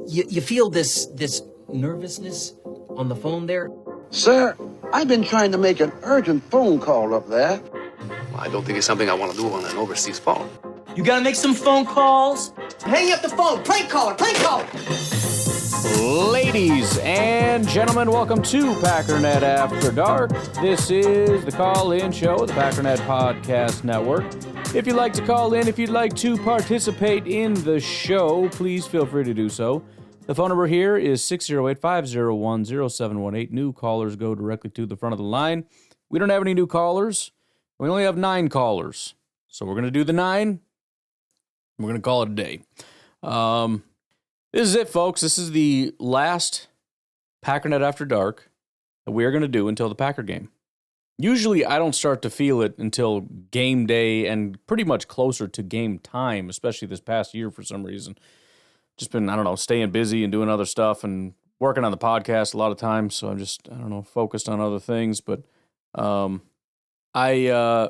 You feel this nervousness on the phone there? Sir, I've been trying to make an urgent phone call up there. Well, I don't think it's something I want to do on an overseas phone. You gotta make some phone calls. Hang up the phone. Prank caller. Prank caller. Ladies and gentlemen, welcome to Packernet After Dark. This is the call-in show of the Packernet Podcast Network. If you'd like to call in, if you'd like to participate in the show, please feel free to do so. The phone number here is 608-501-0718. New callers go directly to the front of the line. We don't have any new callers. We only have 9 callers. So we're going to do the 9. We're going to call it a day. This is it, folks. This is the last Packernet After Dark that we are going to do until the Packer game. Usually, I don't start to feel it until game day and pretty much closer to game time, especially this past year for some reason. Just been, staying busy and doing other stuff and working on the podcast a lot of times. So I'm just, focused on other things. But I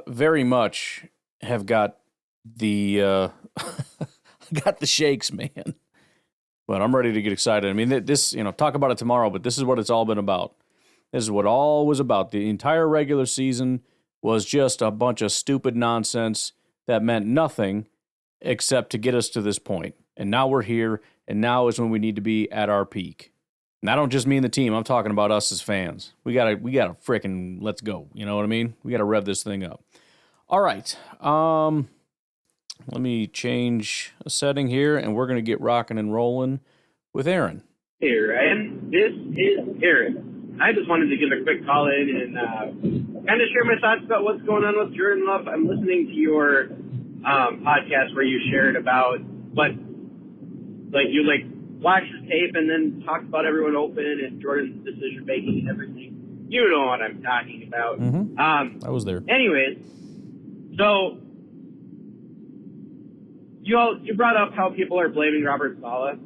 very much have got the got the shakes, man. But I'm ready to get excited. I mean, this, talk about it tomorrow, but this is what it's all been about. This is what all was about. The entire regular season was just a bunch of stupid nonsense that meant nothing except to get us to this point. And now we're here, and now is when we need to be at our peak. And I don't just mean the team. I'm talking about us as fans. We gotta frickin' let's go. You know what I mean? We gotta rev this thing up. All right. Let me change a setting here, and we're going to get rocking and rolling with Aaron. Hey, Ryan. This is Aaron. I just wanted to give a quick call in and kind of share my thoughts about what's going on with Jordan Love. I'm listening to your podcast where you shared about what, you watched the tape and then talked about everyone open and Jordan's decision making and everything. You know what I'm talking about. Mm-hmm. I was there. Anyways, so you brought up how people are blaming Robert Saleh.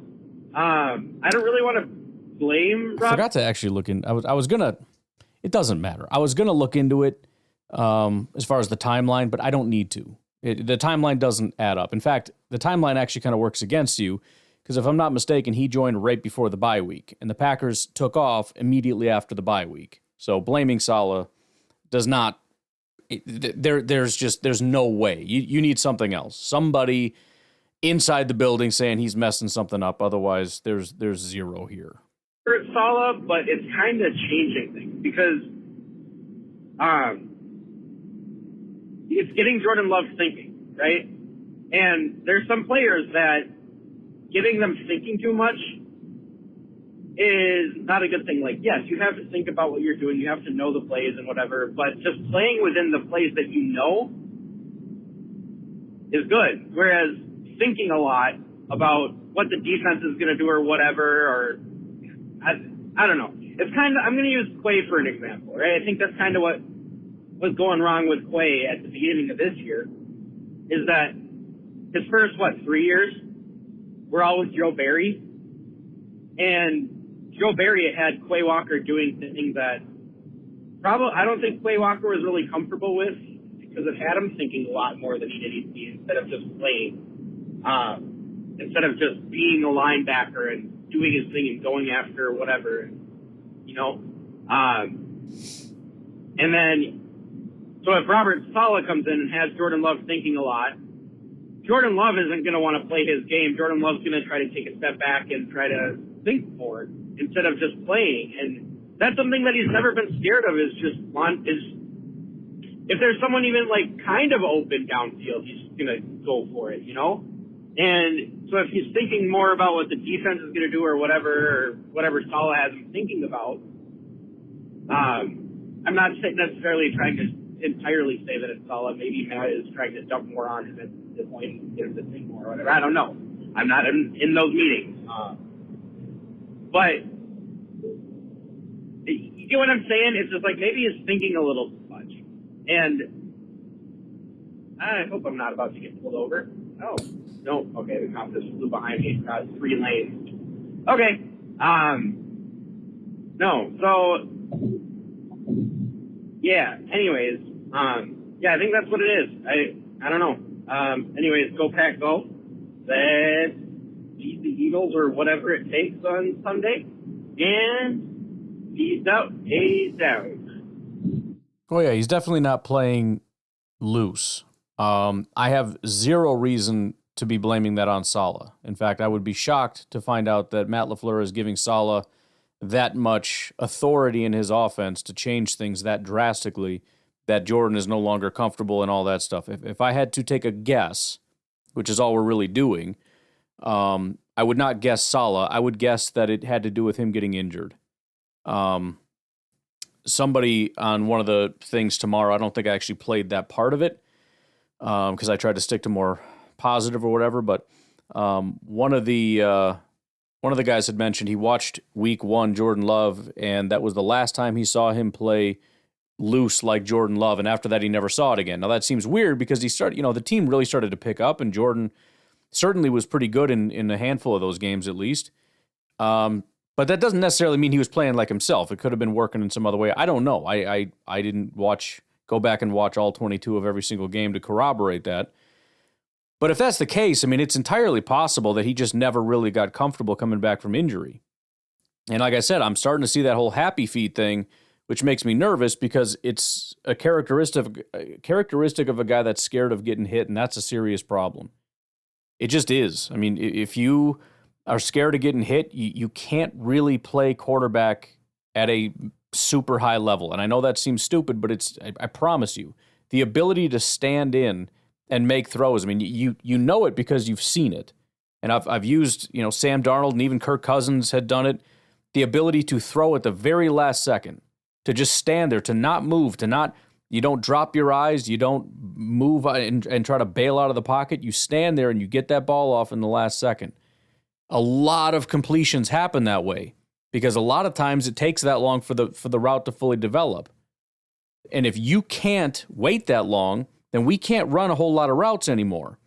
I don't really want to blame Robert. I forgot to actually look in. I was gonna. It doesn't matter. I was gonna look into it as far as the timeline, but I don't need to. The timeline doesn't add up. In fact, the timeline actually kind of works against you because if I'm not mistaken, he joined right before the bye week, and the Packers took off immediately after the bye week. So blaming Saleh does not. There's no way. You need something else. Somebody inside the building saying he's messing something up. Otherwise, there's zero here. For Saleh, but it's kind of changing things because it's getting Jordan Love thinking, right? And there's some players that getting them thinking too much is not a good thing. Yes, you have to think about what you're doing. You have to know the plays and whatever, but just playing within the plays that you know is good. Whereas thinking a lot about what the defense is going to do or whatever, or I don't know. It's kind of, I'm going to use Quay for an example, right? I think that's kind of what was going wrong with Quay at the beginning of this year is that his first, 3 years were all with Joe Barry. And Joe Barry had Quay Walker doing things that I don't think Quay Walker was really comfortable with because it had him thinking a lot more than he needed to be instead of just playing. Instead of just being a linebacker and doing his thing and going after whatever, and then, so if Robert Saleh comes in and has Jordan Love thinking a lot, Jordan Love isn't going to want to play his game. Jordan Love's going to try to take a step back and try to think more instead of just playing. And that's something that he's never been scared of is if there's someone even kind of open downfield, he's going to go for it, And so if he's thinking more about what the defense is going to do or whatever Saleh has him thinking about, I'm not necessarily trying to entirely say that it's Saleh. Maybe Matt is trying to dump more on him at this point and get him to think more or whatever. I don't know. I'm not in those meetings. But you get what I'm saying? It's just maybe he's thinking a little too much. And I hope I'm not about to get pulled over. Oh. No, okay, the cop just flew behind me across 3 lanes. Okay, no, so, yeah, anyways, I think that's what it is. I don't know. Anyways, go Pack, go. Let's beat the Eagles or whatever it takes on Sunday. And he's out, he's down. Oh yeah, he's definitely not playing loose. I have zero reason to be blaming that on Saleh. In fact, I would be shocked to find out that Matt LaFleur is giving Saleh that much authority in his offense to change things that drastically, that Jordan is no longer comfortable and all that stuff. If I had to take a guess, which is all we're really doing, I would not guess Saleh. I would guess that it had to do with him getting injured. Somebody on one of the things tomorrow, I don't think I actually played that part of it because I tried to stick to more positive or whatever, but one of the guys had mentioned he watched week 1 Jordan Love, and that was the last time he saw him play loose like Jordan Love, and after that he never saw it again. Now that seems weird because the team really started to pick up, and Jordan certainly was pretty good in a handful of those games at least. But that doesn't necessarily mean he was playing like himself. It could have been working in some other way. I don't know. I didn't go back and watch all 22 of every single game to corroborate that. But if that's the case, I mean, it's entirely possible that he just never really got comfortable coming back from injury. And like I said, I'm starting to see that whole happy feet thing, which makes me nervous because it's a characteristic of a guy that's scared of getting hit, and that's a serious problem. It just is. I mean, if you are scared of getting hit, you can't really play quarterback at a super high level. And I know that seems stupid, but I promise you, the ability to stand in and make throws. I mean, you know it because you've seen it. And I've used, Sam Darnold and even Kirk Cousins had done it. The ability to throw at the very last second, to just stand there, to not move, you don't drop your eyes, you don't move and try to bail out of the pocket. You stand there and you get that ball off in the last second. A lot of completions happen that way because a lot of times it takes that long for the route to fully develop. And if you can't wait that long, then we can't run a whole lot of routes anymore.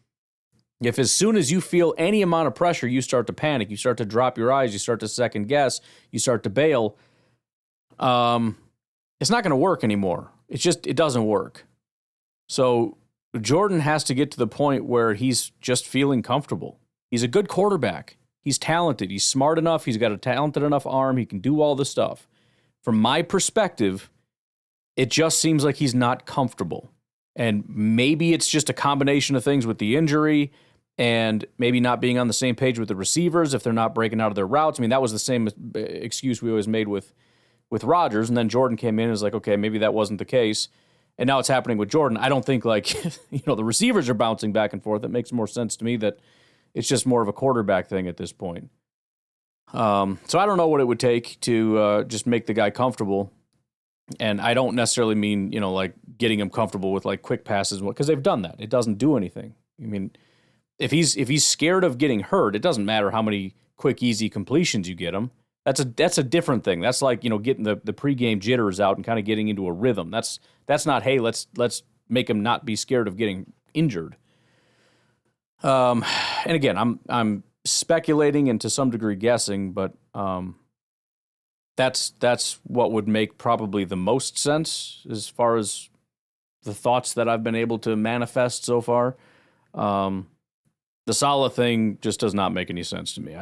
If as soon as you feel any amount of pressure, you start to panic, you start to drop your eyes, you start to second guess, you start to bail, it's not going to work anymore. It doesn't work. So Jordan has to get to the point where he's just feeling comfortable. He's a good quarterback. He's talented. He's smart enough. He's got a talented enough arm. He can do all the stuff. From my perspective, it just seems like he's not comfortable. And maybe it's just a combination of things with the injury and maybe not being on the same page with the receivers if they're not breaking out of their routes. I mean, that was the same excuse we always made with Rodgers. And then Jordan came in and was like, okay, maybe that wasn't the case. And now it's happening with Jordan. I don't think the receivers are bouncing back and forth. It makes more sense to me that it's just more of a quarterback thing at this point. So I don't know what it would take to just make the guy comfortable. And I don't necessarily mean, like getting him comfortable with like quick passes, because they've done that. It doesn't do anything. I mean, if he's scared of getting hurt, it doesn't matter how many quick, easy completions you get him. That's a different thing. That's like, getting the pregame jitters out and kind of getting into a rhythm. That's not, hey, let's make him not be scared of getting injured. And again, I'm speculating and to some degree guessing, but that's what would make probably the most sense as far as the thoughts that I've been able to manifest so far. The Saleh thing just does not make any sense to me.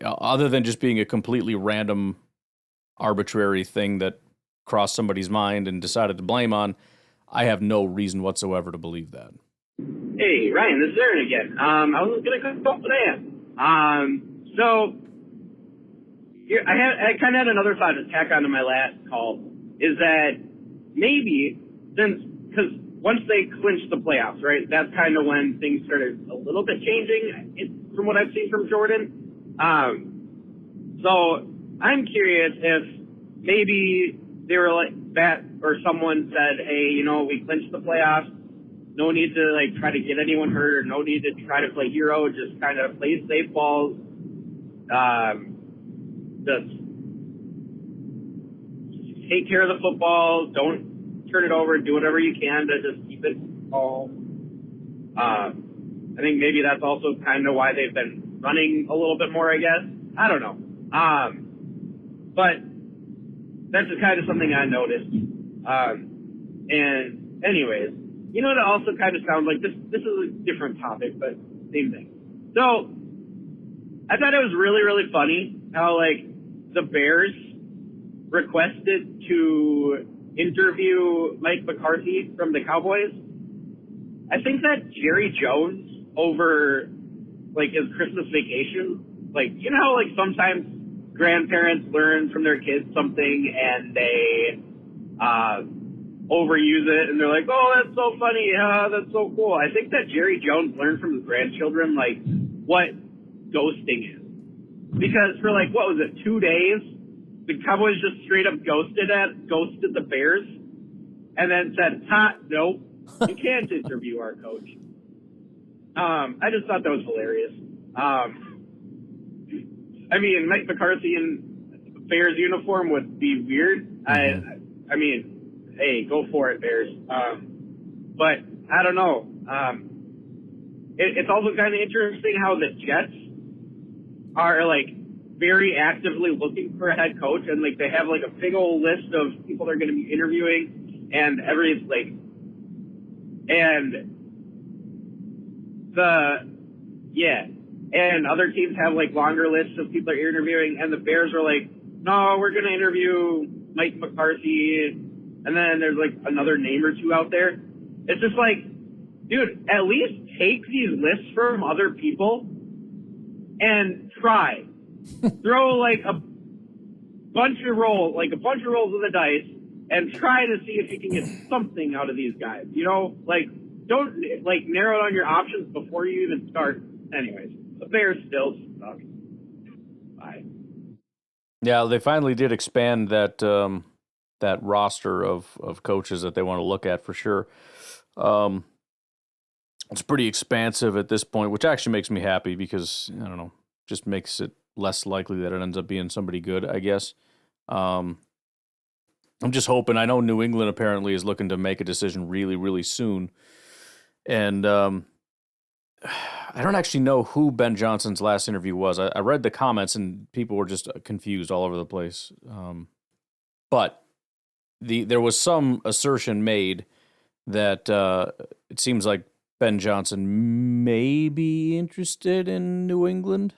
Other than just being a completely random, arbitrary thing that crossed somebody's mind and decided to blame on, I have no reason whatsoever to believe that. Hey, Ryan, this is Aaron again. I wasn't going to come up, but I am. So I kind of had another thought to tack onto my last call, is that maybe because once they clinched the playoffs, right, that's kind of when things started a little bit changing from what I've seen from Jordan. So I'm curious if maybe they were like that, or someone said, hey, we clinched the playoffs. No need to try to get anyone hurt, or no need to try to play hero. Just kind of play safe balls. Just take care of the football. Don't turn it over. Do whatever you can to just keep it all. I think maybe that's also kind of why they've been running a little bit more, I guess. I don't know. But that's just kind of something I noticed. And anyways, it also kind of sounds like this is a different topic, but same thing. So I thought it was really, really funny how, like, the Bears requested to interview Mike McCarthy from the Cowboys. I think that Jerry Jones over, like, his Christmas vacation, like, you know how, like, sometimes grandparents learn from their kids something and they overuse it and they're like, oh, that's so funny, that's so cool. I think that Jerry Jones learned from his grandchildren, like, what ghosting is. Because for, like, what was it, 2 days, the Cowboys just straight up ghosted the Bears and then said, nope, you can't interview our coach. I just thought that was hilarious. I mean, Mike McCarthy in Bears uniform would be weird. I mean, hey, go for it, Bears. But I don't know. It's also kind of interesting how the Jets are, like, very actively looking for a head coach, and, like, they have, like, a big old list of people they're going to be interviewing, and and other teams have, like, longer lists of people they're interviewing, and the Bears are like, no, we're going to interview Mike McCarthy, and then there's, like, another name or two out there. It's just like, dude, at least take these lists from other people and try. Throw, like, a bunch of rolls of the dice and try to see if you can get something out of these guys. You know, like, don't, like, narrow down your options before you even start. Anyways, the Bears still suck. Bye. Yeah, they finally did expand that that roster of coaches that they want to look at for sure. It's pretty expansive at this point, which actually makes me happy because, I don't know, just makes it less likely that it ends up being somebody good, I guess. I'm just hoping. I know New England apparently is looking to make a decision really, really soon. And I don't actually know who Ben Johnson's last interview was. I read the comments and people were just confused all over the place. But there was some assertion made that it seems like Ben Johnson may be interested in New England.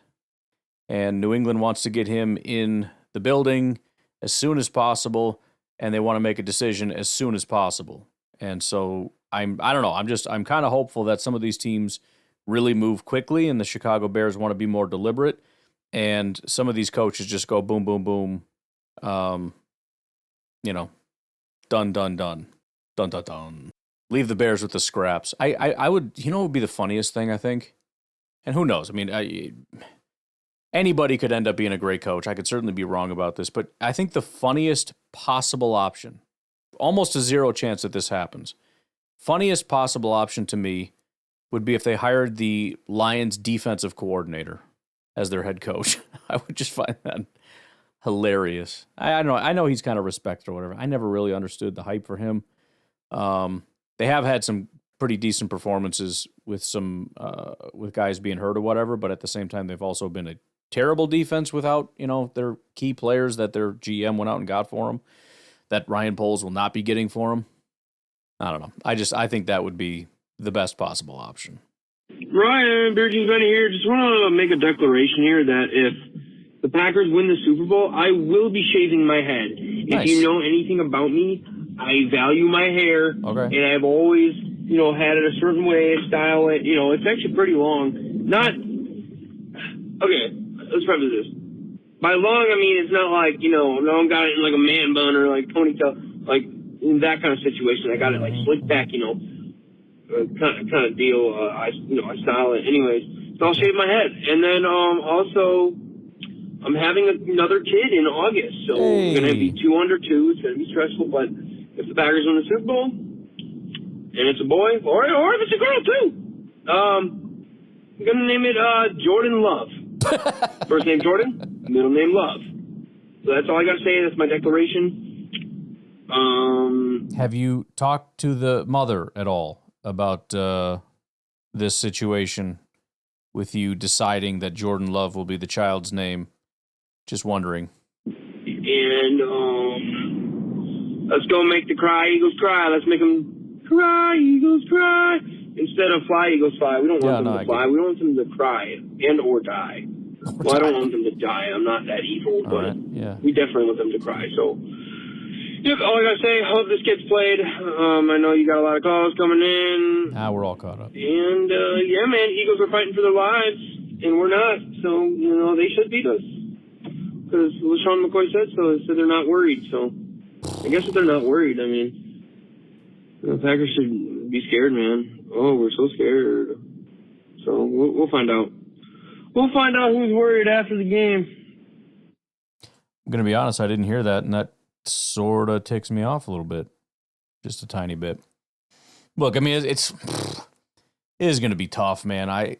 And New England wants to get him in the building as soon as possible, and they want to make a decision as soon as possible. And so I don't know. I'm kind of hopeful that some of these teams really move quickly, and the Chicago Bears want to be more deliberate. And some of these coaches just go boom, boom, boom. Done, done, done, dun, dun, dun. Leave the Bears with the scraps. I would, what would be the funniest thing, I think? And who knows? I mean, anybody could end up being a great coach. I could certainly be wrong about this, but I think the funniest possible option, almost a zero chance that this happens, funniest possible option to me would be if they hired the Lions defensive coordinator as their head coach. I would just find that hilarious. I know he's kind of respected or whatever. I never really understood the hype for him. They have had some pretty decent performances with some with guys being hurt or whatever, but at the same time, they've also been a terrible defense without their key players that their GM went out and got for them, that Ryan Poles will not be getting for them. I don't know. I think that would be the best possible option. Ryan, Bear Jeans Benny here. Just want to make a declaration here that if the Packers win the Super Bowl, I will be shaving my head. Nice. If you know anything about me, I value my hair, okay, and I've always, had it a certain way, style it. It's actually pretty long. Okay, let's preface this. By long, I mean it's not like, no, I got it in like a man bun or like ponytail, like in that kind of situation. I got it like slicked back, kind of deal. I style it. Anyways, so I'll shave my head, and then also I'm having another kid in August, so I'm gonna be 2 under 2. It's gonna be stressful, but if the Packers win the Super Bowl and it's a boy, or if it's a girl too, I'm gonna name it Jordan Love. First name Jordan, middle name Love. So that's all I gotta say. That's my declaration. Have you talked to the mother at all about this situation with you deciding that Jordan Love will be the child's name? Just wondering. And let's go make the cry Eagles cry. Let's make them cry Eagles cry. And instead of fly, Eagles fly. We don't want them I to fly. We want them to cry and or die. Well, I don't want them to die. I'm not that evil, but we definitely want them to cry. So, yep, all I got to say, hope this gets played. I know you got a lot of calls coming in. We're all caught up. And, yeah, man, Eagles are fighting for their lives, and we're not. So, they should beat us. Because LaShawn McCoy said so. They said they're not worried. So, I guess if they're not worried, I mean, the Packers should be scared, man. Oh, we're so scared. So, we'll find out. We'll find out who's worried after the game. I'm going to be honest, I didn't hear that, and that sort of ticks me off a little bit. Just a tiny bit. Look, I mean, it is going to be tough, man.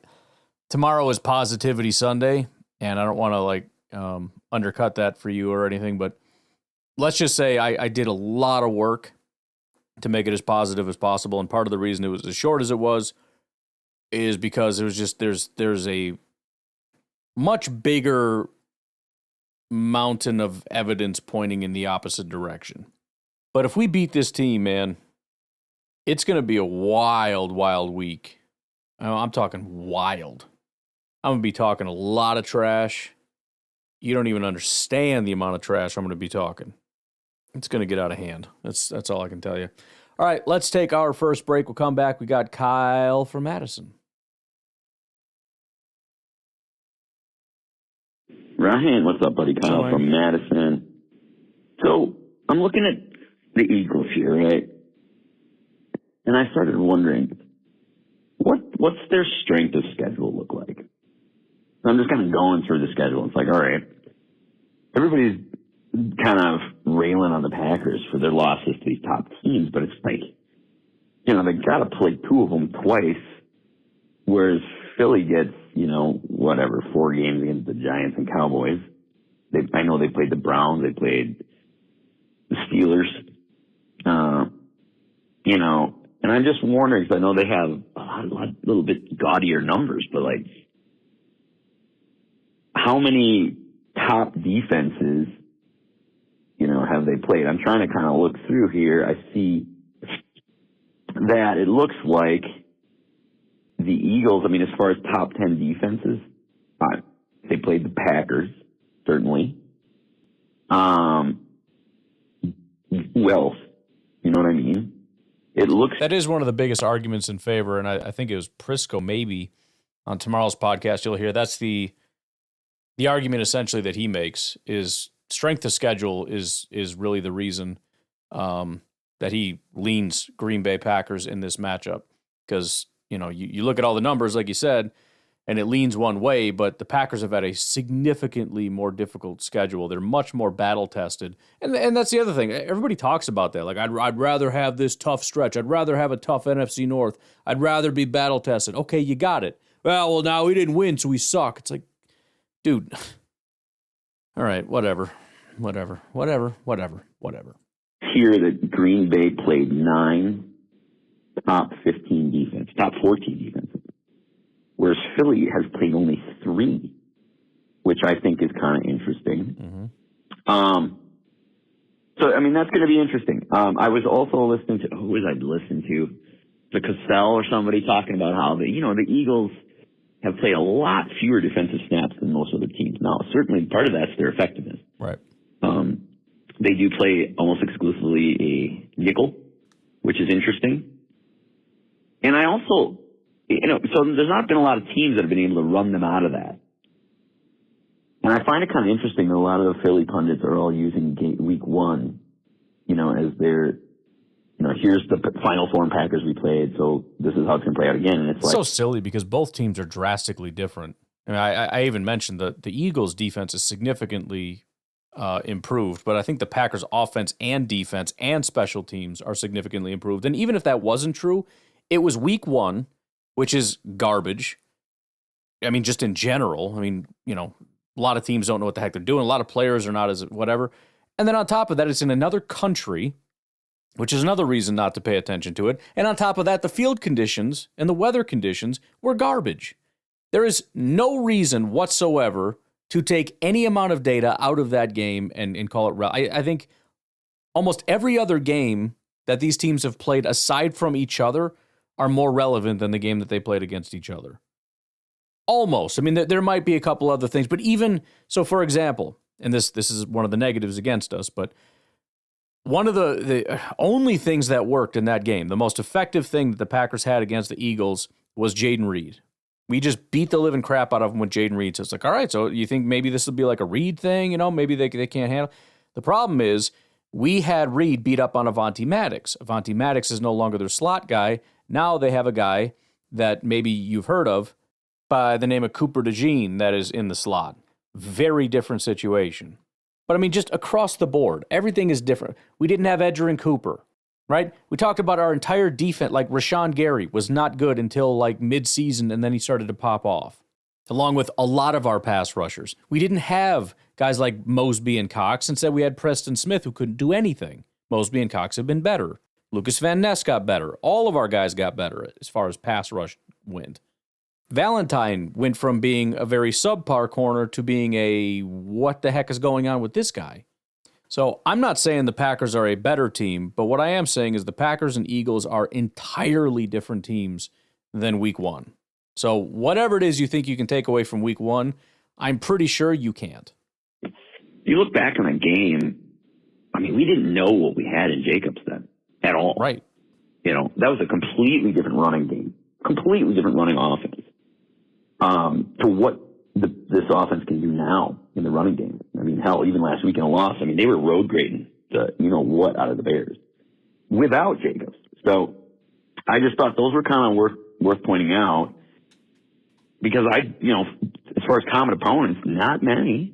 Tomorrow is Positivity Sunday, and I don't want to, undercut that for you or anything, but let's just say I did a lot of work to make it as positive as possible, and part of the reason it was as short as it was is because it was just there's a much bigger mountain of evidence pointing in the opposite direction. But if we beat this team, man, it's going to be a wild, wild week. I'm talking wild. I'm going to be talking a lot of trash. You don't even understand the amount of trash I'm going to be talking. It's going to get out of hand. That's all I can tell you. All right, let's take our first break. We'll come back. We got Kyle from Madison. Ryan, what's up, buddy? Kyle from Madison. So I'm looking at the Eagles here, right? And I started wondering, what's their strength of schedule look like? I'm just kind of going through the schedule. It's like, all right, everybody's kind of railing on the Packers for their losses to these top teams, but it's like, they got to play two of them twice, whereas Philly gets, 4 games against the Giants and Cowboys. I know they played the Browns. They played the Steelers. And I'm just wondering, because I know they have a little bit gaudier numbers, but how many top defenses, have they played? I'm trying to kind of look through here. I see that it looks like the Eagles, as far as top 10 defenses, they played the Packers, certainly. Who else? You know what I mean? It looks... That is one of the biggest arguments in favor, and I think it was Prisco maybe on tomorrow's podcast you'll hear. That's the argument essentially that he makes is strength of schedule is really the reason that he leans Green Bay Packers in this matchup. Because, you look at all the numbers, like you said, and it leans one way, but the Packers have had a significantly more difficult schedule. They're much more battle-tested. And that's the other thing. Everybody talks about that. Like, I'd rather have this tough stretch. I'd rather have a tough NFC North. I'd rather be battle-tested. Okay, you got it. Well, now we didn't win, so we suck. It's like, dude, all right, whatever. Here that Green Bay played 9 top 15 defense, top 14 defenses, whereas Philly has played only 3, which I think is kind of interesting. Mm-hmm. So, that's going to be interesting. I was also listening to, who was I listening to? The Cassell or somebody talking about how the Eagles have played a lot fewer defensive snaps than most other teams. Now, certainly part of that's their effectiveness. Right. They do play almost exclusively a nickel, which is interesting. And I also, so there's not been a lot of teams that have been able to run them out of that. And I find it kind of interesting that a lot of the Philly pundits are all using week 1, as their, here's the final form Packers we played, so this is how it's going to play out again. And it's so silly because both teams are drastically different. I even mentioned that the Eagles' defense is significantly improved, but I think the Packers' offense and defense and special teams are significantly improved. And even if that wasn't true, it was week 1, which is garbage. Just in general, a lot of teams don't know what the heck they're doing. A lot of players are not as whatever. And then on top of that, it's in another country, which is another reason not to pay attention to it. And on top of that, the field conditions and the weather conditions were garbage. There is no reason whatsoever to take any amount of data out of that game and call it I think almost every other game that these teams have played aside from each other are more relevant than the game that they played against each other. Almost. I mean, there might be a couple other things, but even so, for example, and this is one of the negatives against us, but one of the only things that worked in that game, the most effective thing that the Packers had against the Eagles was Jaden Reed. We just beat the living crap out of them with Jaden Reed. So it's like, all right, so you think maybe this will be like a Reed thing? Maybe they can't handle. The problem is we had Reed beat up on Avonte Maddox. Avonte Maddox is no longer their slot guy. Now they have a guy that maybe you've heard of by the name of Cooper DeJean that is in the slot. Very different situation. But I mean, just across the board, everything is different. We didn't have Edgerrin Cooper, right? We talked about our entire defense, like Rashawn Gary was not good until like mid-season, and then he started to pop off, along with a lot of our pass rushers. We didn't have guys like Mosby and Cox. Instead, we had Preston Smith, who couldn't do anything. Mosby and Cox have been better. Lucas Van Ness got better. All of our guys got better as far as pass rush went. Valentine went from being a very subpar corner to being a what the heck is going on with this guy? So I'm not saying the Packers are a better team, but what I am saying is the Packers and Eagles are entirely different teams than week one. So whatever it is you think you can take away from week one, I'm pretty sure you can't. You look back on that game, I mean, we didn't know what we had in Jacobs then at all. Right. That was a completely different running game, completely different running offense. To what this offense can do now in the running game. I mean, hell, even last week in a loss, I mean, they were road grading the what out of the Bears without Jacobs. So I just thought those were kind of worth pointing out because as far as common opponents, not many.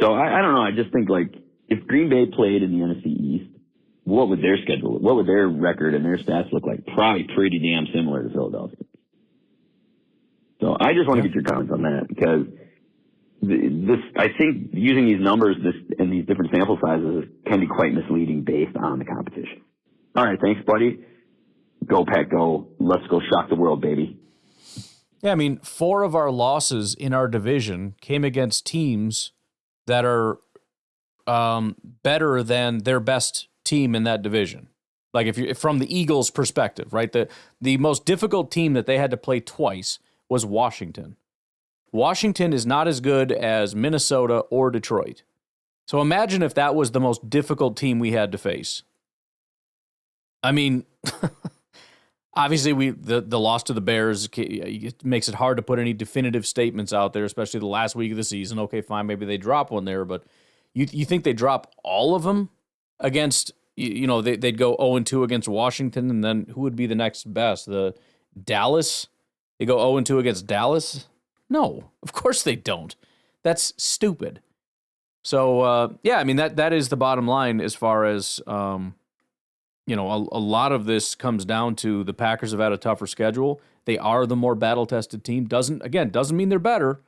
So I don't know. I just think like if Green Bay played in the NFC East, what would their schedule, what would their record and their stats look like? Probably pretty damn similar to Philadelphia. So I just want to get your comments on that because I think using these numbers and these different sample sizes can be quite misleading based on the competition. All right, thanks, buddy. Go Pack, go. Let's go shock the world, baby. Yeah, I mean, 4 of our losses in our division came against teams that are better than their best team in that division. Like if from the Eagles' perspective, right? The most difficult team that they had to play twice was Washington. Washington is not as good as Minnesota or Detroit. So imagine if that was the most difficult team we had to face. I mean, obviously the loss to the Bears it makes it hard to put any definitive statements out there, especially the last week of the season. Okay, fine, maybe they drop one there, but you think they drop all of them against, they'd go 0-2 against Washington, and then who would be the next best? The Dallas? They go 0-2 against Dallas? No, of course they don't. That's stupid. So, I mean, that is the bottom line as far as, a lot of this comes down to the Packers have had a tougher schedule. They are the more battle-tested team. Doesn't mean they're better,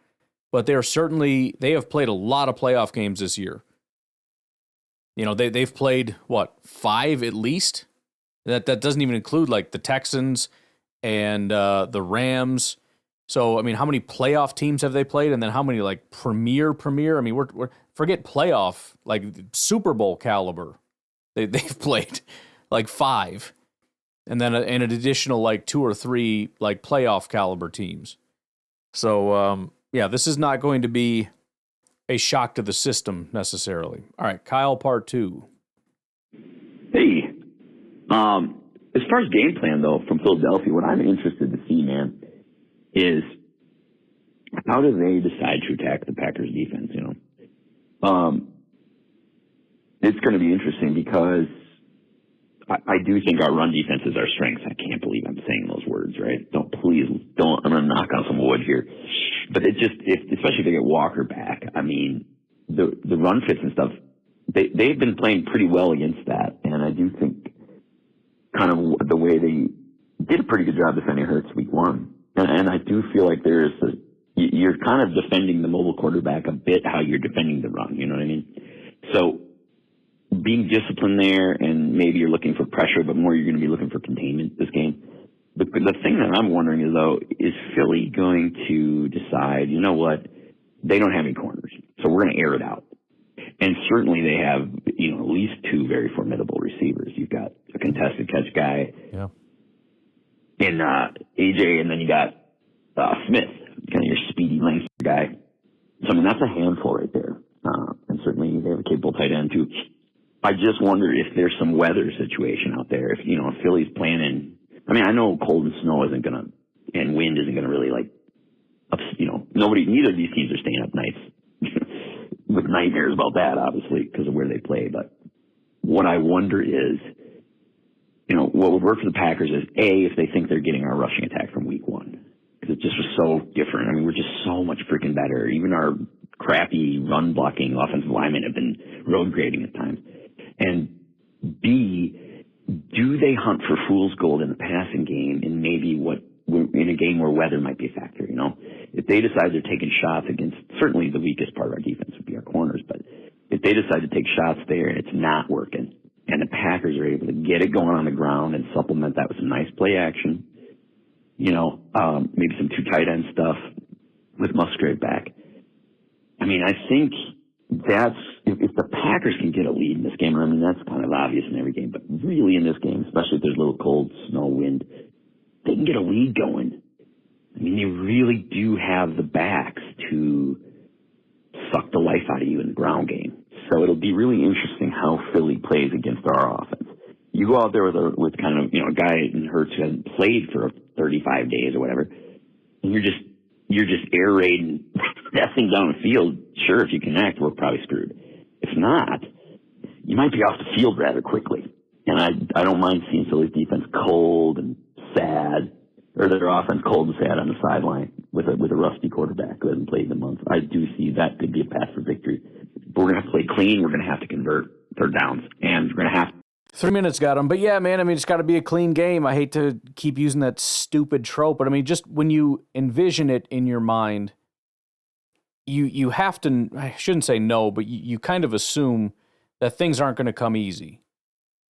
but they have played a lot of playoff games this year. They've played, 5 at least? That doesn't even include, like, the Texans and the Rams. So, I mean, how many playoff teams have they played? And then how many, like, premier? I mean, we're forget playoff, like, Super Bowl caliber. They've played, like, 5. And then an additional, like, 2 or 3, like, playoff caliber teams. So, this is not going to be a shock to the system, necessarily. All right, Kyle, part 2. Hey, as far as game plan, though, from Philadelphia, what I'm interested to see, man, is how do they decide to attack the Packers defense, It's going to be interesting because I do think our run defense is our strength. I can't believe I'm saying those words, right? I'm going to knock on some wood here. But especially if they get Walker back, I mean, the run fits and stuff, they've been playing pretty well against that. And I do think kind of the way they did a pretty good job defending Hurts week 1. And I do feel like you're kind of defending the mobile quarterback a bit how you're defending the run. You know what I mean? So being disciplined there, and maybe you're looking for pressure, but more you're going to be looking for containment this game. The thing that I'm wondering is, though, is Philly going to decide, you know what, they don't have any corners, so we're going to air it out. And certainly they have, at least 2 very formidable receivers. You've got a contested catch guy. Yeah. AJ, and then you got Smith, kind of your speedy length guy. So, I mean, that's a handful right there. And certainly they have a capable tight end, too. I just wonder if there's some weather situation out there. If, if Philly's planning, I mean, I know cold and snow isn't going to, and wind isn't going to really, neither of these teams are staying up nights with nightmares about that, obviously, because of where they play. But what I wonder is, what would work for the Packers is, A, if they think they're getting our rushing attack from week one. Because it just was so different. I mean, we're just so much freaking better. Even our crappy run blocking offensive linemen have been road grading at times. And B, do they hunt for fool's gold in the passing game and maybe in a game where weather might be a factor, If they decide they're taking shots against, certainly the weakest part of our defense would be our corners, but if they decide to take shots there and it's not working, and the Packers are able to get it going on the ground and supplement that with some nice play action, maybe some two tight end stuff with Musgrave back. I mean, I think that's, if the Packers can get a lead in this game, I mean, that's kind of obvious in every game, but really in this game, especially if there's a little cold, snow, wind, they can get a lead going. I mean, they really do have the backs to suck the life out of you in the ground game. So it'll be really interesting how Philly plays against our offense. You go out there with kind of, a guy in Hurts who hasn't played for 35 days or whatever, and you're just air raiding that thing down the field. Sure, if you connect, we're probably screwed. If not, you might be off the field rather quickly. And I don't mind seeing Philly's defense cold and sad, or their offense cold and sad on the sideline with a rusty quarterback who hasn't played in a month. I do see that could be a path for victory. But we're going to have to play clean. We're going to have to convert third downs, and we're going to have 3 minutes got him. But yeah, man, I mean, it's got to be a clean game. I hate to keep using that stupid trope, but I mean, just when you envision it in your mind, you have to, I shouldn't say no, but you kind of assume that things aren't going to come easy.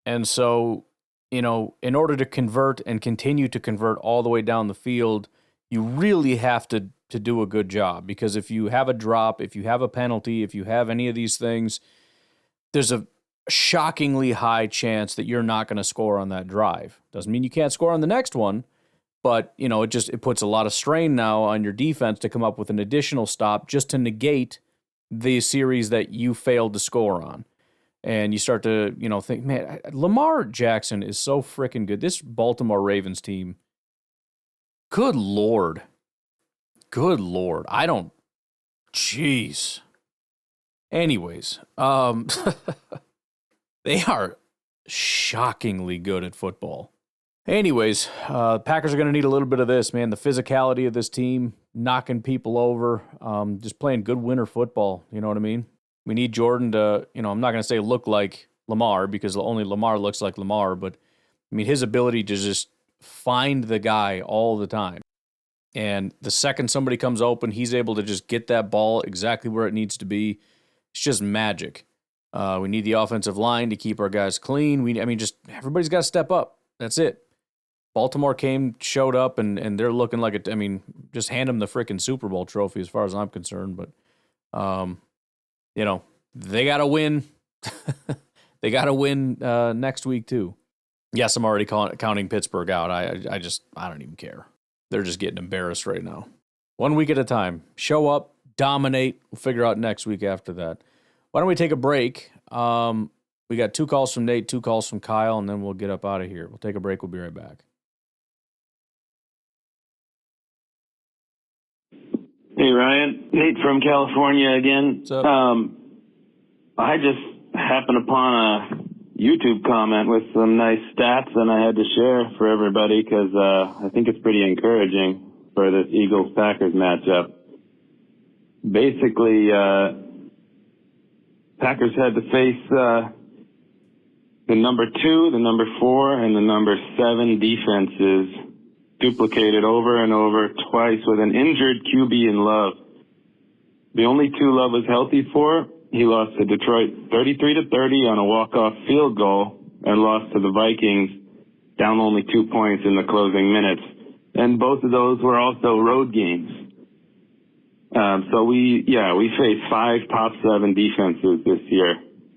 And so, in order to convert and continue to convert all the way down the field, you really have to do a good job. Because if you have a drop, if you have a penalty, if you have any of these things, there's a shockingly high chance that you're not going to score on that drive. Doesn't mean you can't score on the next one, but it puts a lot of strain now on your defense to come up with an additional stop just to negate the series that you failed to score on. And you start to, think, man, Lamar Jackson is so freaking good. This Baltimore Ravens team, good Lord. Jeez. Anyways, they are shockingly good at football. Anyways, Packers are going to need a little bit of this, man. The physicality of this team, knocking people over, just playing good winter football. You know what I mean? We need Jordan to, I'm not going to say look like Lamar because only Lamar looks like Lamar, but I mean, his ability to just find the guy all the time. And the second somebody comes open, he's able to just get that ball exactly where it needs to be. It's just magic. We need the offensive line to keep our guys clean. Everybody's got to step up. That's it. Baltimore showed up, and they're looking like just hand them the freaking Super Bowl trophy as far as I'm concerned. But, they got to win. They got to win next week too. Yes, I'm already counting Pittsburgh out. I don't even care. They're just getting embarrassed right now. 1 week at a time. Show up, dominate. We'll figure out next week after that. Why don't we take a break? We got 2 calls from Nate, 2 calls from Kyle, and then we'll get up out of here. We'll take a break. We'll be right back. Hey, Ryan. Nate from California again. What's up? I just happened upon a YouTube comment with some nice stats, and I had to share for everybody because I think it's pretty encouraging for this Eagles-Packers matchup. Basically, Packers had to face the number 2, the number 4, and the number 7 defenses duplicated over and over twice with an injured QB in Love. The only 2 Love was healthy for, he lost to Detroit 33-30 on a walk-off field goal and lost to the Vikings down only 2 points in the closing minutes. And both of those were also road games. So we faced 5 top 7 defenses this year.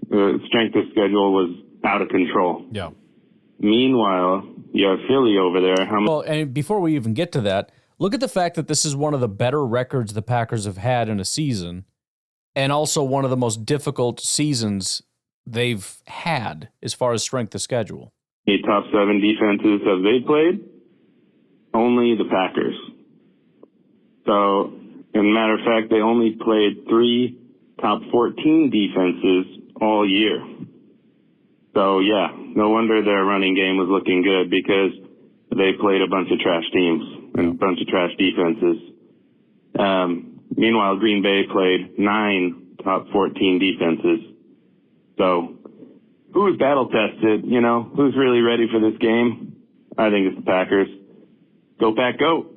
The strength of schedule was out of control. Yeah. Meanwhile, you have Philly over there. Well, and before we even get to that, look at the fact that this is one of the better records the Packers have had in a season, and also one of the most difficult seasons they've had as far as strength of schedule. The top 7 defenses have they played? Only the Packers. So, as a matter of fact, they only played 3 top 14 defenses all year. So, yeah, no wonder their running game was looking good because they played a bunch of trash teams and a bunch of trash defenses. Meanwhile, Green Bay played 9 top 14 defenses. So, who's battle-tested, you know? Who's really ready for this game? I think it's the Packers. Go Pack, go!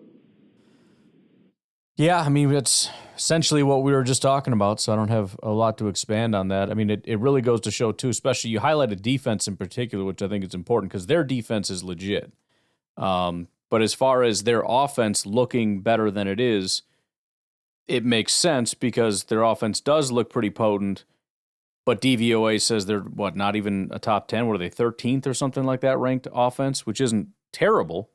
Yeah, I mean, it's essentially what we were just talking about, so I don't have a lot to expand on that. I mean, it really goes to show, too, especially you highlighted defense in particular, which I think is important because their defense is legit. But as far as their offense looking better than it is, it makes sense because their offense does look pretty potent, but DVOA says they're, not even a top 10? What are they, 13th or something like that ranked offense, which isn't terrible.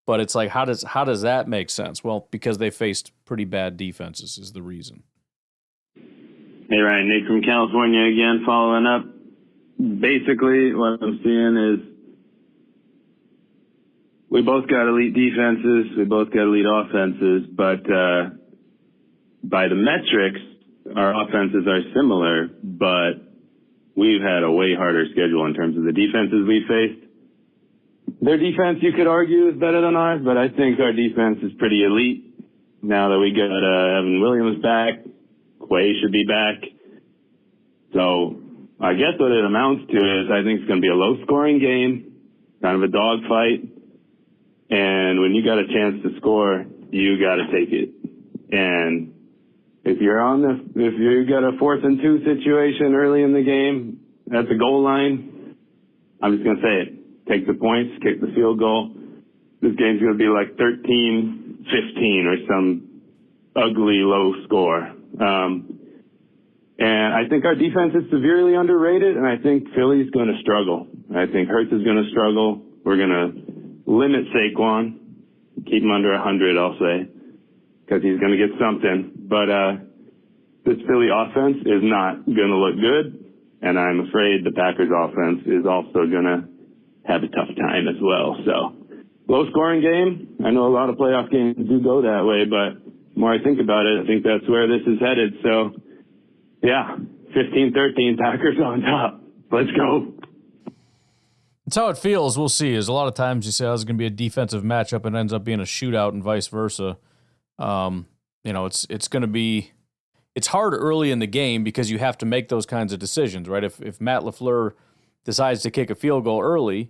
But it's like, how does that make sense? Well, because they faced pretty bad defenses is the reason. Hey, Ryan, Nate from California again, following up. Basically, what I'm seeing is we both got elite defenses, we both got elite offenses, but by the metrics, our offenses are similar, but we've had a way harder schedule in terms of the defenses we faced. Their defense, you could argue, is better than ours, but I think our defense is pretty elite. Now that we got Evan Williams back, Quay should be back. So I guess what it amounts to is I think it's going to be a low-scoring game, kind of a dogfight. And when you got a chance to score, you got to take it. And if you got a 4th and 2 situation early in the game at the goal line, I'm just going to say it. Take the points, kick the field goal. This game's going to be like 13-15 or some ugly low score. And I think our defense is severely underrated, and I think Philly's going to struggle. I think Hurts is going to struggle. We're going to limit Saquon, keep him under 100, I'll say, because he's going to get something. But this Philly offense is not going to look good, and I'm afraid the Packers offense is also going to have a tough time as well. So, low-scoring game. I know a lot of playoff games do go that way, but the more I think about it, I think that's where this is headed. So, yeah, 15-13, Packers on top. Let's go. That's how it feels. We'll see. There's a lot of times you say, it's going to be a defensive matchup and it ends up being a shootout and vice versa. It's going to be – it's hard early in the game because you have to make those kinds of decisions, right? If Matt LaFleur decides to kick a field goal early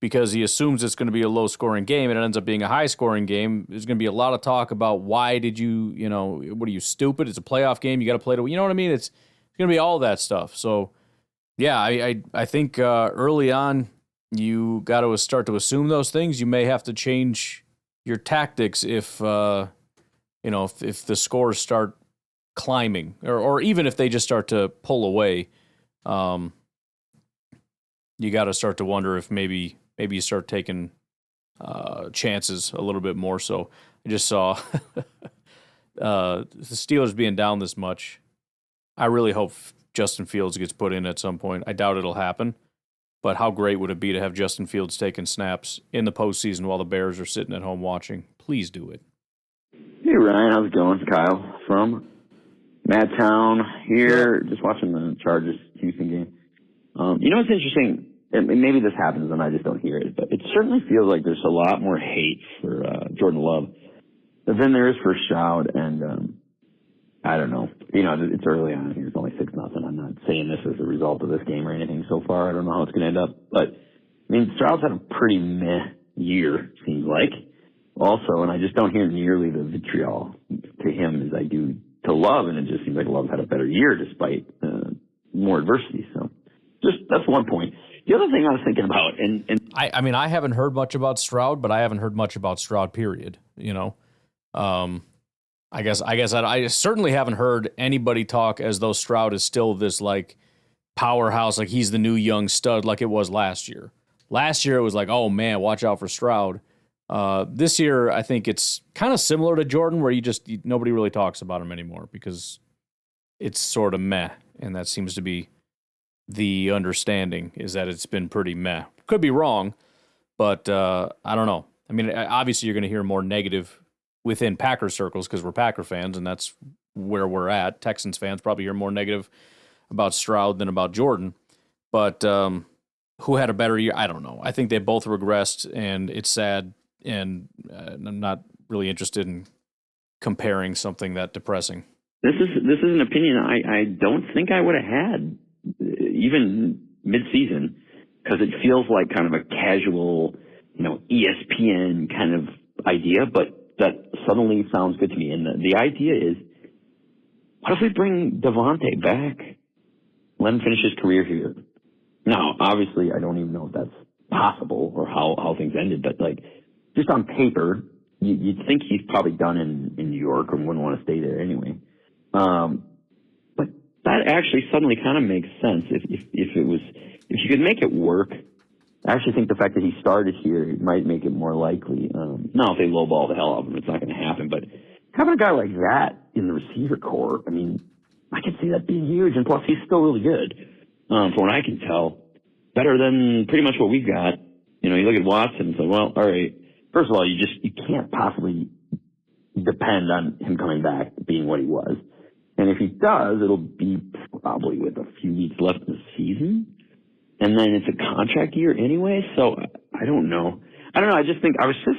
because he assumes it's going to be a low-scoring game and it ends up being a high-scoring game, there's going to be a lot of talk about why did you, what are you, stupid? It's a playoff game. You got to play to, you know what I mean? It's going to be all that stuff. So, yeah, I think early on you got to start to assume those things. You may have to change your tactics if the scores start climbing or even if they just start to pull away. You got to start to wonder if maybe you start taking chances a little bit more. So I just saw the Steelers being down this much. I really hope Justin Fields gets put in at some point. I doubt it'll happen, but how great would it be to have Justin Fields taking snaps in the postseason while the Bears are sitting at home watching? Please do it. Hey, Ryan. How's it going? Kyle from Madtown here. Just watching the Chargers-Houston game. What's interesting? And maybe this happens and I just don't hear it, but it certainly feels like there's a lot more hate for Jordan Love than there is for Stroud. And I don't know. It's early on here. It's only 6-0. I'm not saying this as a result of this game or anything so far. I don't know how it's going to end up. But, Stroud's had a pretty meh year, seems like, also. And I just don't hear nearly the vitriol to him as I do to Love. And it just seems like Love's had a better year despite more adversity. So that's one point. The other thing I was thinking about, and I haven't heard much about Stroud, but I haven't heard much about Stroud, period. I guess I certainly haven't heard anybody talk as though Stroud is still this like powerhouse, like he's the new young stud like it was last year. Last year it was like, oh man, watch out for Stroud. This year I think it's kind of similar to Jordan, where nobody really talks about him anymore because it's sort of meh, and that seems to be the understanding, is that it's been pretty meh. Could be wrong, but I don't know. I mean, obviously you're going to hear more negative within Packer circles because we're Packer fans, and that's where we're at. Texans fans probably hear more negative about Stroud than about Jordan. But who had a better year? I don't know. I think they both regressed, and it's sad, and I'm not really interested in comparing something that depressing. This is an opinion I don't think I would have had even mid-season, because it feels like kind of a casual, ESPN kind of idea, but that suddenly sounds good to me. And the idea is, what if we bring Devontae back? Let him finish his career here. Now, obviously, I don't even know if that's possible or how things ended, but like just on paper, you'd think he's probably done in New York or wouldn't want to stay there anyway. But that actually suddenly kind of makes sense if you could make it work. I actually think the fact that he started here might make it more likely. Now, if they lowball the hell out of him, it's not going to happen. But having a guy like that in the receiver corps, I mean, I could see that being huge. And plus, he's still really good, from what I can tell. Better than pretty much what we've got. You look at Watson, so, well, all right. First of all, you can't possibly depend on him coming back being what he was. And if he does, it'll be probably with a few weeks left in the season. And then it's a contract year anyway, so I don't know. I was just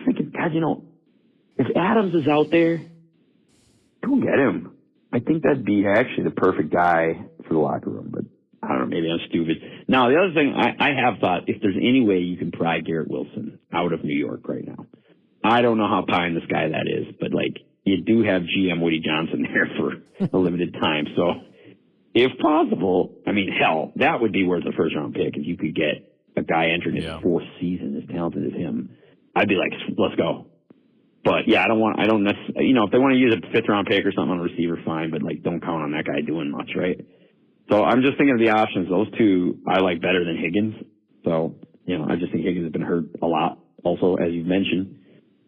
thinking, God, if Adams is out there, go get him. I think that'd be actually the perfect guy for the locker room, but I don't know, maybe I'm stupid. Now, the other thing, I have thought, if there's any way you can pry Garrett Wilson out of New York right now, I don't know how pie in the sky that is, but you do have GM Woody Johnson there for a limited time, so if possible, I mean, hell, that would be worth a first-round pick if you could get a guy entering his fourth season as talented as him. I'd be like, let's go. But yeah, I don't necessarily, if they want to use a fifth-round pick or something on a receiver, fine, but don't count on that guy doing much, right? So I'm just thinking of the options. Those two I like better than Higgins. So, I just think Higgins has been hurt a lot also, as you've mentioned.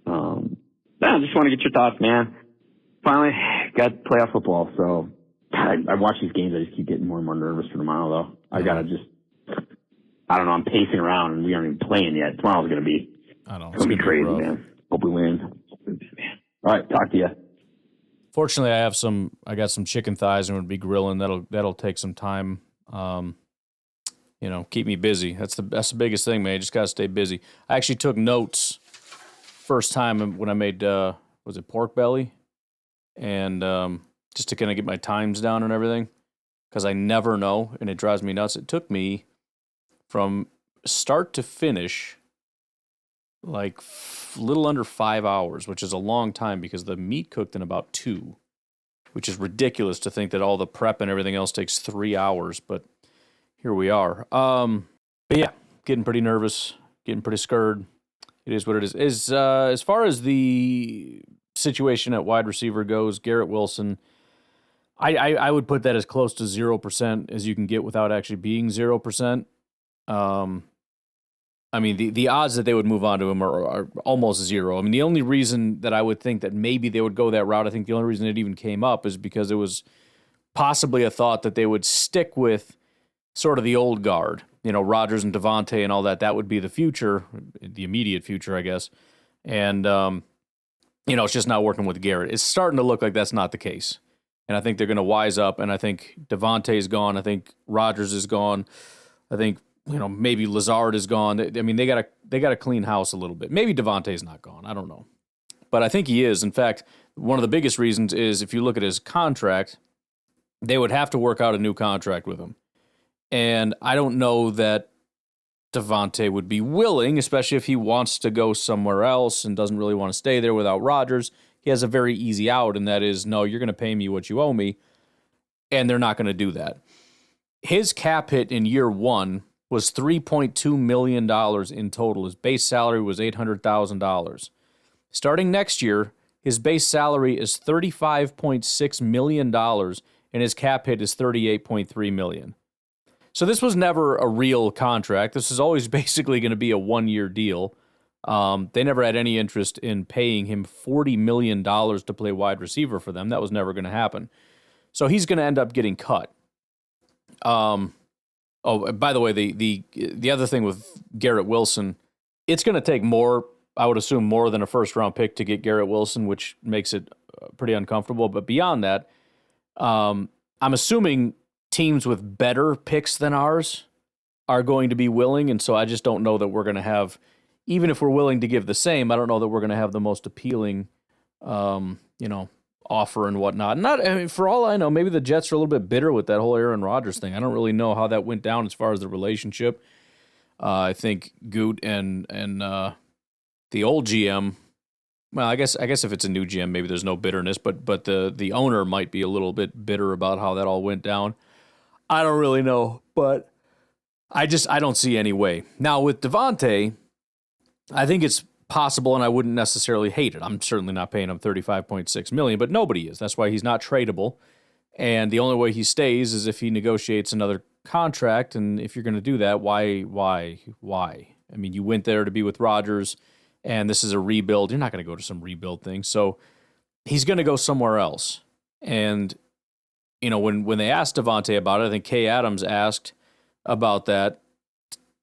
I just want to get your thoughts, man. Finally got playoff football, so God, I watch these games. I just keep getting more and more nervous for tomorrow, though. I got to I don't know, I'm pacing around, and we aren't even playing yet. Tomorrow's going to be, it's going to be crazy, man. Hope we win. All right, talk to you. Fortunately, I got some chicken thighs and would be grilling. That'll take some time. Keep me busy. That's the biggest thing, man. You just got to stay busy. I actually took notes first time when I made, was it pork belly? And just to kind of get my times down and everything, because I never know, and it drives me nuts. It took me from start to finish like a little under 5 hours, which is a long time because the meat cooked in about 2, which is ridiculous to think that all the prep and everything else takes 3 hours, but here we are. But yeah, getting pretty nervous, getting pretty scared. It is what it is. As far as the situation at wide receiver goes, Garrett Wilson, I would put that as close to 0% as you can get without actually being 0%. I mean, the odds that they would move on to him are almost zero. I mean, the only reason that I would think that maybe they would go that route, I think the only reason it even came up is because it was possibly a thought that they would stick with sort of the old guard, Rodgers and Devontae and all that. That would be the future, the immediate future, I guess. And, it's just not working with Garrett. It's starting to look like that's not the case. And I think they're going to wise up, and I think Devontae's gone. I think Rodgers is gone. I think, maybe Lazard is gone. I mean, they got to clean house a little bit. Maybe Devontae's not gone. I don't know. But I think he is. In fact, one of the biggest reasons is if you look at his contract, they would have to work out a new contract with him. And I don't know that Devontae would be willing, especially if he wants to go somewhere else and doesn't really want to stay there without Rodgers. He has a very easy out, and that is, no, you're going to pay me what you owe me, and they're not going to do that. His cap hit in year 1 was $3.2 million in total. His base salary was $800,000. Starting next year, his base salary is $35.6 million, and his cap hit is $38.3 million. So this was never a real contract. This was always basically going to be a 1-year deal. They never had any interest in paying him $40 million to play wide receiver for them. That was never going to happen. So he's going to end up getting cut. Oh, by the way, the other thing with Garrett Wilson, it's going to take more, I would assume, more than a first-round pick to get Garrett Wilson, which makes it pretty uncomfortable. But beyond that, I'm assuming teams with better picks than ours are going to be willing, and so I just don't know that we're going to have, even if we're willing to give the same, I don't know that we're going to have the most appealing, offer and whatnot. For all I know, maybe the Jets are a little bit bitter with that whole Aaron Rodgers thing. I don't really know how that went down as far as the relationship. I think Goot and the old GM. Well, I guess if it's a new GM, maybe there's no bitterness, but the owner might be a little bit bitter about how that all went down. I don't really know, but I don't see any way. Now with Davante, I think it's possible, and I wouldn't necessarily hate it. I'm certainly not paying him $35.6 million, but nobody is. That's why he's not tradable. And the only way he stays is if he negotiates another contract. And if you're going to do that, why? I mean, you went there to be with Rodgers, and this is a rebuild. You're not going to go to some rebuild thing. So he's going to go somewhere else. And, when they asked Davante about it, I think Kay Adams asked about that.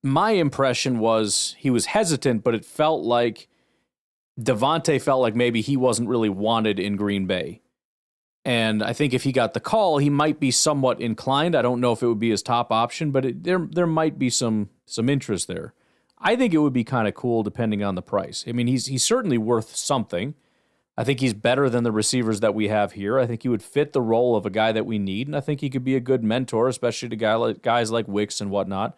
My impression was he was hesitant, but it felt like Davante felt like maybe he wasn't really wanted in Green Bay. And I think if he got the call, he might be somewhat inclined. I don't know if it would be his top option, but there might be some interest there. I think it would be kind of cool depending on the price. I mean, he's certainly worth something. I think he's better than the receivers that we have here. I think he would fit the role of a guy that we need, and I think he could be a good mentor, especially to guys like Wicks and whatnot.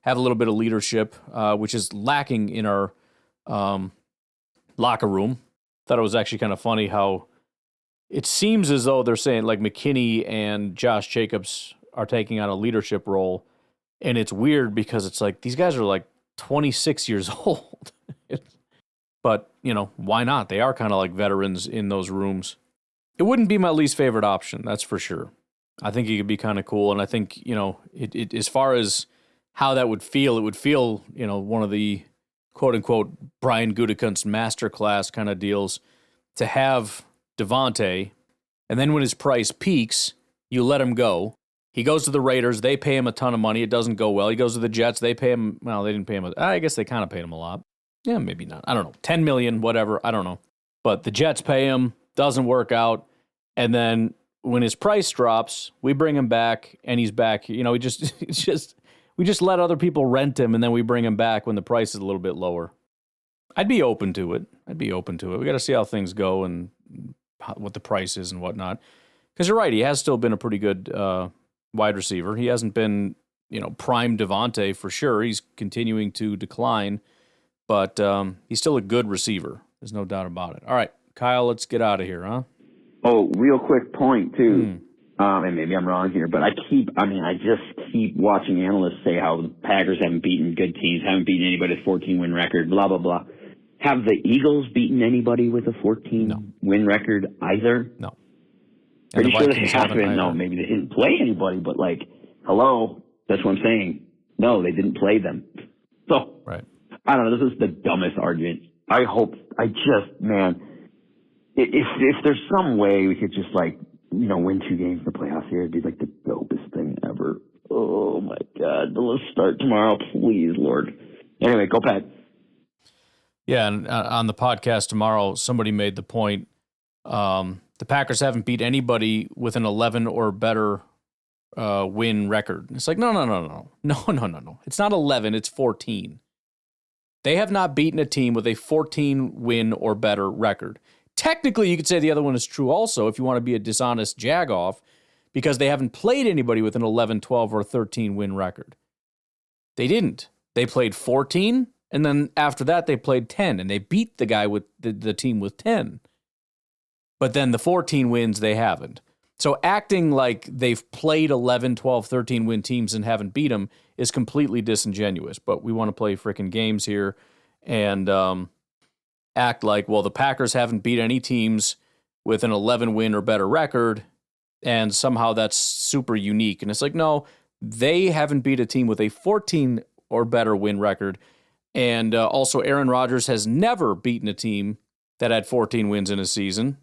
Have a little bit of leadership, which is lacking in our locker room. Thought it was actually kind of funny how it seems as though they're saying like McKinney and Josh Jacobs are taking on a leadership role, and it's weird because it's like these guys are like 26 years old. But, why not? They are kind of like veterans in those rooms. It wouldn't be my least favorite option, that's for sure. I think it could be kind of cool, and I think, it as far as how that would feel, it would feel, one of the quote-unquote Brian Gutekunst masterclass kind of deals to have Davante, and then when his price peaks, you let him go. He goes to the Raiders. They pay him a ton of money. It doesn't go well. He goes to the Jets. They pay him, well, they didn't pay him. I guess they kind of paid him a lot. Yeah, maybe not. I don't know. $10 million, whatever. I don't know. But the Jets pay him. Doesn't work out. And then when his price drops, we bring him back, and he's back. We just let other people rent him, and then we bring him back when the price is a little bit lower. I'd be open to it. We got to see how things go and what the price is and whatnot. Because you're right, he has still been a pretty good wide receiver. He hasn't been, prime Davante for sure. He's continuing to decline, but he's still a good receiver. There's no doubt about it. All right, Kyle, let's get out of here, huh? Oh, real quick point, too. And maybe I'm wrong here, but I just keep watching analysts say how the Packers haven't beaten good teams, haven't beaten anybody with a 14-win record, blah, blah, blah. Have the Eagles beaten anybody with a 14-win record either? No. Pretty sure they haven't. No, maybe they didn't play anybody, but hello, that's what I'm saying. No, they didn't play them. So, right. I don't know, this is the dumbest argument. If there's some way we could just win 2 games in the playoffs here, it'd be the dopest thing ever. Oh my God. Let's start tomorrow, please, Lord. Anyway, go Pat. Yeah, and on the podcast tomorrow, somebody made the point, the Packers haven't beat anybody with an 11 or better win record. It's like, no. It's not 11, it's 14. They have not beaten a team with a 14 win or better record. Technically, you could say the other one is true also if you want to be a dishonest jagoff, because they haven't played anybody with an 11, 12, or 13 win record. They didn't. They played 14, and then after that they played 10, and they beat the guy with the team with 10. But then the 14 wins, they haven't. So acting like they've played 11, 12, 13 win teams and haven't beat them is completely disingenuous. But we want to play freaking games here and act like, well, the Packers haven't beat any teams with an 11 win or better record, and somehow that's super unique. And it's like, no, They haven't beat a team with a 14 or better win record. And also, Aaron Rodgers has never beaten a team that had 14 wins in a season.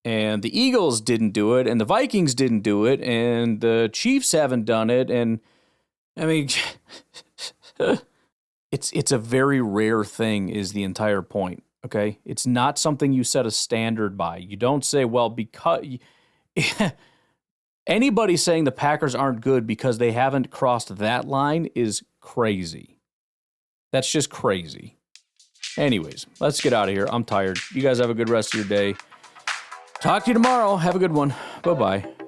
And the Eagles didn't do it, and the Vikings didn't do it, and the Chiefs haven't done it. And, I mean, it's a very rare thing is the entire point, okay? It's not something you set a standard by. You don't say, well, because... Anybody saying the Packers aren't good because they haven't crossed that line is crazy. That's just crazy. Anyways, let's get out of here. I'm tired. You guys have a good rest of your day. Talk to you tomorrow. Have a good one. Bye-bye.